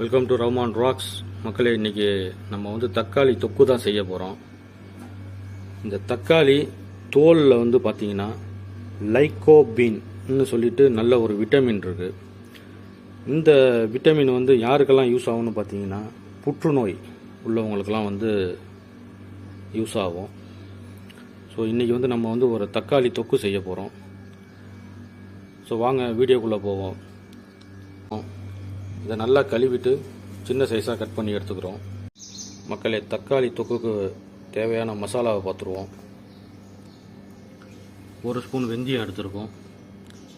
Welcome to Rahman rocks. மக்களே, இன்றைக்கி நம்ம வந்து தக்காளி தொக்கு தான் செய்ய போகிறோம். இந்த தக்காளி தோலில் வந்து பார்த்திங்கன்னா லைகோபீன்னு சொல்லிட்டு நல்ல ஒரு விட்டமின் இருக்குது. இந்த விட்டமின் வந்து யாருக்கெல்லாம் யூஸ் ஆகும்னு பார்த்தீங்கன்னா, புற்றுநோய் உள்ளவங்களுக்கெல்லாம் வந்து யூஸ் ஆகும். ஸோ இன்றைக்கி வந்து நம்ம வந்து ஒரு தக்காளி தொக்கு செய்ய போகிறோம். ஸோ வாங்க வீடியோக்குள்ளே போவோம். இதை நல்லா கழுவிட்டு சின்ன சைஸாக கட் பண்ணி எடுத்துக்கிறோம். மக்களே, தக்காளி தொக்குக்கு தேவையான மசாலாவை பார்த்துருவோம். 1 ஸ்பூன் வெந்தயம் எடுத்துருக்கோம்,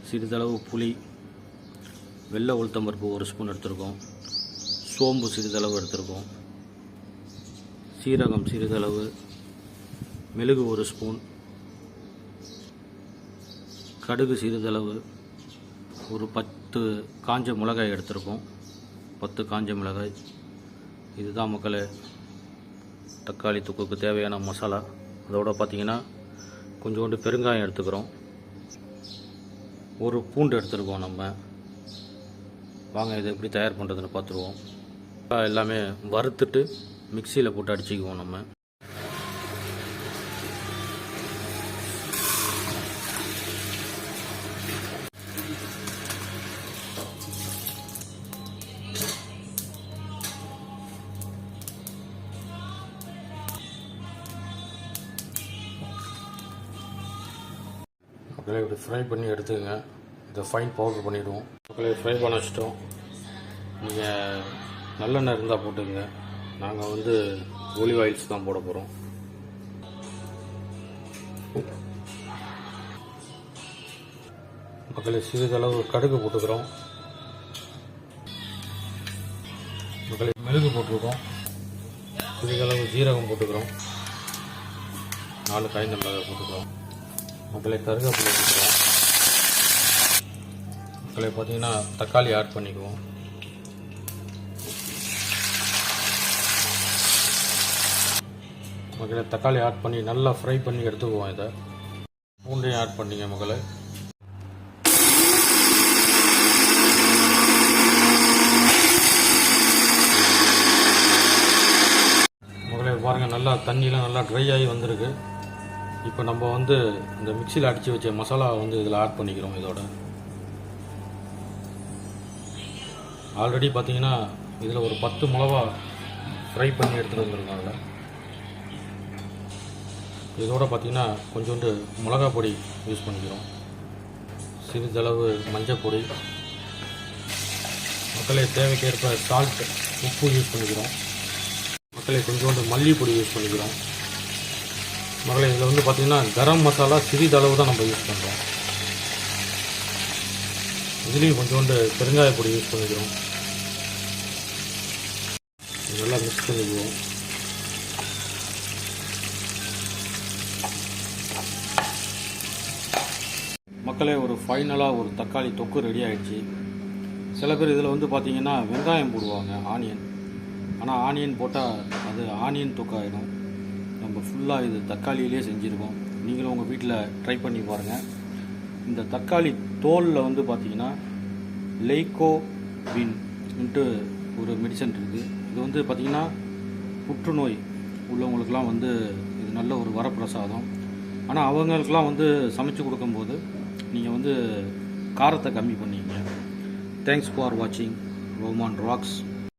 சிறிதளவு புளி, வெள்ளை உளுத்தம்பருப்பு 1 ஸ்பூன் எடுத்துருக்கோம், சோம்பு சிறிதளவு எடுத்துருக்கோம், சீரகம் சிறிதளவு, மெழுகு 1 ஸ்பூன், கடுகு சிறிதளவு, ஒரு 10 காஞ்ச மிளகாய் எடுத்துருக்கோம், 10 காஞ்ச மிளகாய். இதுதான் மக்களே தக்காளி தொக்குக்கு தேவையான மசாலா. அதோட பார்த்திங்கன்னா கொஞ்சோண்டு பெருங்காயம் எடுத்துக்கிறோம், ஒரு பூண்டு எடுத்துருக்கோம். நம்ம வாங்க இதை எப்படி தயார் பண்ணுறதுன்னு பார்த்துருவோம். எல்லாமே வறுத்துட்டு மிக்சியில் போட்டு அடிச்சுக்குவோம். நம்ம மக்களே இப்படி ஃப்ரை பண்ணி எடுத்துக்கங்க. இதை ஃபைன் பவுடர் பண்ணிவிடுவோம். மக்களே ஃப்ரை பண்ண வச்சிட்டோம். நீங்கள் நல்லெண்ணெய் இருந்தால் போட்டுக்கங்க. நாங்கள் வந்து ஒலிவ் ஆயில்ஸ் தான் போட போகிறோம். மக்களே சிறிதளவு கடுகு போட்டுக்கிறோம். மக்களே மெழுகு போட்டிருக்கோம், சிறிதளவு ஜீரகம் போட்டுக்கிறோம், 4 காய்ந்த மிளகாய் போட்டுக்கிறோம். மக்களே கருவேப்பிலை போட்டுக்கிறோம். மக்களே பார்த்தீங்கன்னா தக்காளி ஆட் பண்ணிக்குவோம். மக்களே தக்காளி ஆட் பண்ணி நல்லா ஃப்ரை பண்ணி எடுத்துக்குவோம். இதை பூண்டையும் ஆட் பண்ணிங்க. மக்களே பாருங்கள், நல்லா தண்ணியெலாம் நல்லா ட்ரை ஆகி வந்திருக்கு. இப்போ நம்ம வந்து இந்த மிக்சியில் அடித்து வச்ச மசாலாவை வந்து இதில் ஆட் பண்ணிக்கிறோம். இதோட ஆல்ரெடி பார்த்தீங்கன்னா இதில் ஒரு 10 மிளகா ஃப்ரை பண்ணி எடுத்துகிட்டு வந்துருக்கோம். அதில் இதோட பார்த்திங்கன்னா கொஞ்சோண்டு மிளகா பொடி யூஸ் பண்ணிக்கிறோம், சிறிதளவு மஞ்சள் பொடி, மக்களே தேவைக்கேற்ப சால்ட் உப்பு யூஸ் பண்ணிக்கிறோம். மக்களே கொஞ்சோண்டு மல்லிப்பொடி யூஸ் பண்ணிக்கிறோம். மக்களே இதில் வந்து பார்த்திங்கன்னா கரம் மசாலா சிறிதளவு தான் நம்ம யூஸ் பண்ணுறோம். இதுலேயும் கொஞ்சோண்டு பெருங்காய பொடி யூஸ் பண்ணிக்கிறோம். நல்லா மிக்ஸ் பண்ணிக்குவோம். மக்களே ஒரு ஃபைனலாக ஒரு தக்காளி தொக்கு ரெடி ஆகிடுச்சு. சில பேர் இதில் வந்து பார்த்திங்கன்னா வெங்காயம் போடுவாங்க, ஆனியன். ஆனால் ஆனியன் போட்டால் அது ஆனியன் தொக்காயிடும். நம்ம ஃபுல்லாக இது தக்காளியிலே செஞ்சுருக்கோம். நீங்களும் உங்கள் வீட்டில் ட்ரை பண்ணி பாருங்கள். இந்த தக்காளி தோலில் வந்து பார்த்திங்கன்னா லைகோபீன்ட்டு ஒரு மெடிசன் இருக்குது. இது வந்து பார்த்திங்கன்னா புற்றுநோய் உள்ளவங்களுக்கெல்லாம் வந்து இது நல்ல ஒரு வரப்பிரசாதம். ஆனால் அவங்களுக்கெல்லாம் வந்து சமைச்சு கொடுக்கும்போது நீங்கள் வந்து காரத்தை கம்மி பண்ணிங்க. தேங்க்ஸ் ஃபார் வாட்சிங் ரஹ்மான் ராக்ஸ்.